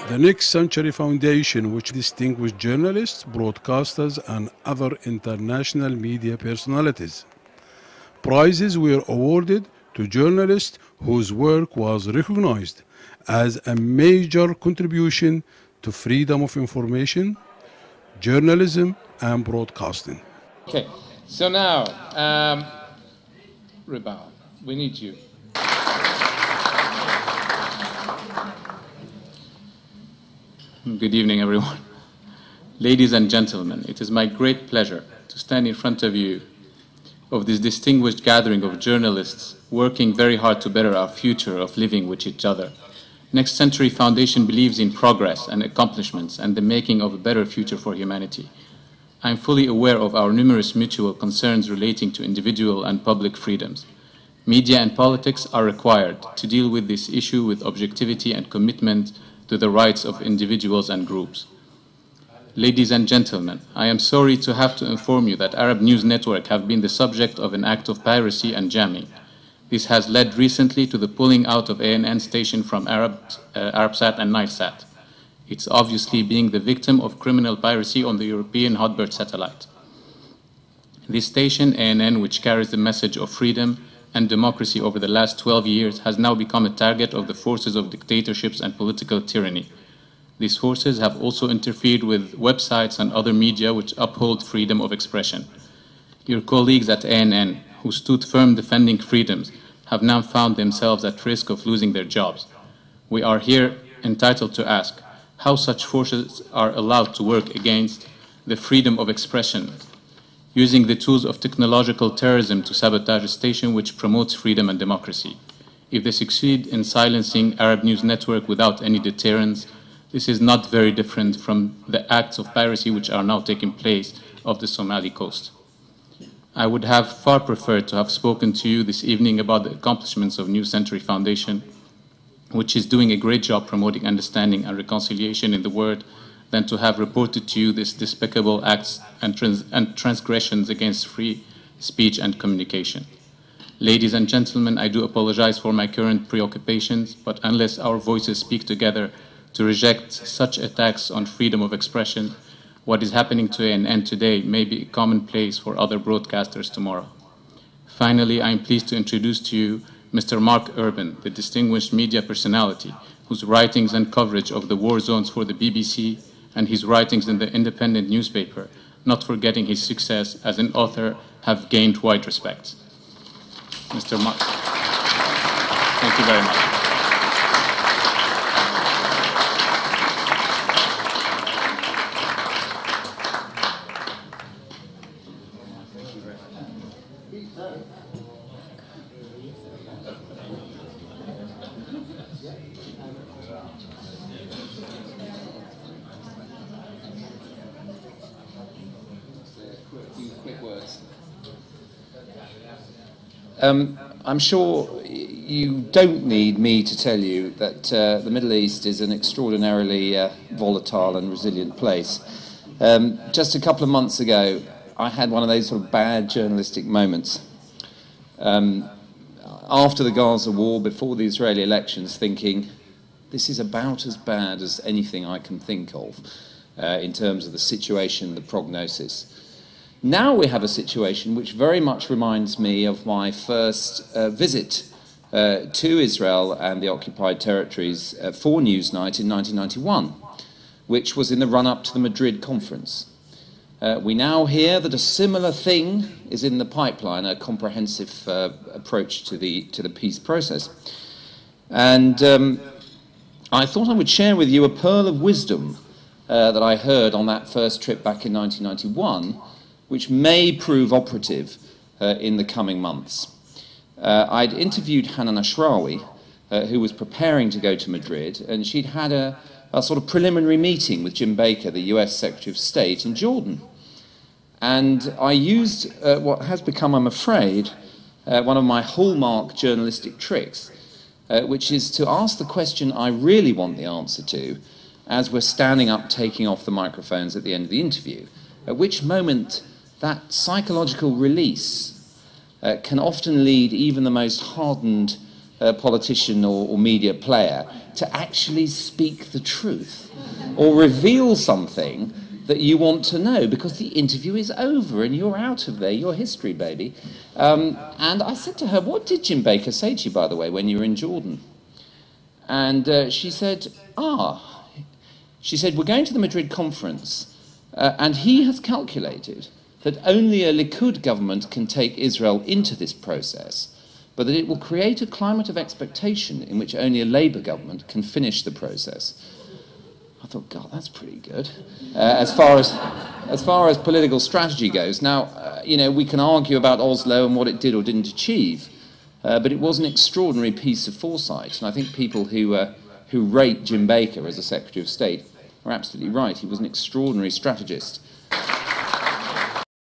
The Next Century Foundation, which distinguishes journalists, broadcasters, and other international media personalities. Prizes were awarded to journalists whose work was recognized as a major contribution to freedom of information, journalism, and broadcasting. Okay, so now, Ribal, we need you. Good evening, everyone. Ladies and gentlemen, it is my great pleasure to stand in front of you of this distinguished gathering of journalists working very hard to better our future of living with each other. Next Century Foundation believes in progress and accomplishments and the making of a better future for humanity. I am fully aware of our numerous mutual concerns relating to individual and public freedoms. Media and politics are required to deal with this issue with objectivity and commitment to the rights of individuals and groups. Ladies and gentlemen, I am sorry to have to inform you that Arab News Network have been the subject of an act of piracy and jamming. This has led recently to the pulling out of A.N.N station from Arabsat and Nilesat. It's obviously being the victim of criminal piracy on the European Hotbird satellite. This station, A.N.N, which carries the message of freedom and democracy over the last 12 years, has now become a target of the forces of dictatorships and political tyranny. These forces have also interfered with websites and other media which uphold freedom of expression. Your colleagues at A.N.N, who stood firm defending freedoms, have now found themselves at risk of losing their jobs. We are here entitled to ask how such forces are allowed to work against the freedom of expression, using the tools of technological terrorism to sabotage a station which promotes freedom and democracy. If they succeed in silencing Arab News Network without any deterrence, this is not very different from the acts of piracy which are now taking place off the Somali coast. I would have far preferred to have spoken to you this evening about the accomplishments of New Century Foundation, which is doing a great job promoting understanding and reconciliation in the world, than to have reported to you these despicable acts and transgressions against free speech and communication. Ladies and gentlemen, I do apologize for my current preoccupations, but unless our voices speak together to reject such attacks on freedom of expression, what is happening to A.N.N today may be commonplace for other broadcasters tomorrow. Finally, I am pleased to introduce to you Mr. Mark Urban, the distinguished media personality whose writings and coverage of the war zones for the BBC and his writings in the independent newspaper, not forgetting his success as an author, have gained wide respect. Mr. Mark, thank you very much. I'm sure you don't need me to tell you that the Middle East is an extraordinarily volatile and resilient place. Just a couple of months ago, I had one of those sort of bad journalistic moments. After the Gaza war, before the Israeli elections, thinking, this is about as bad as anything I can think of in terms of the situation, the prognosis. Now we have a situation which very much reminds me of my first visit to Israel and the occupied territories for Newsnight in 1991, which was in the run-up to the Madrid conference. We now hear that a similar thing is in the pipeline, a comprehensive approach to the peace process. And I thought I would share with you a pearl of wisdom that I heard on that first trip back in 1991, which may prove operative in the coming months. I'd interviewed Hanan Ashrawi, who was preparing to go to Madrid, and she'd had a sort of preliminary meeting with Jim Baker, the US Secretary of State, in Jordan. And I used what has become, I'm afraid, one of my hallmark journalistic tricks, which is to ask the question I really want the answer to as we're standing up taking off the microphones at the end of the interview, at which moment that psychological release can often lead even the most hardened politician or media player to actually speak the truth or reveal something that you want to know, because the interview is over and you're out of there, you're history, baby. And I said to her, what did Jim Baker say to you, by the way, when you were in Jordan? And she said, she said, we're going to the Madrid conference, and he has calculated that only a Likud government can take Israel into this process, but that it will create a climate of expectation in which only a Labour government can finish the process. I thought, God, that's pretty good. As far as political strategy goes, now, you know, we can argue about Oslo and what it did or didn't achieve, but it was an extraordinary piece of foresight. And I think people who rate Jim Baker as a Secretary of State are absolutely right. He was an extraordinary strategist.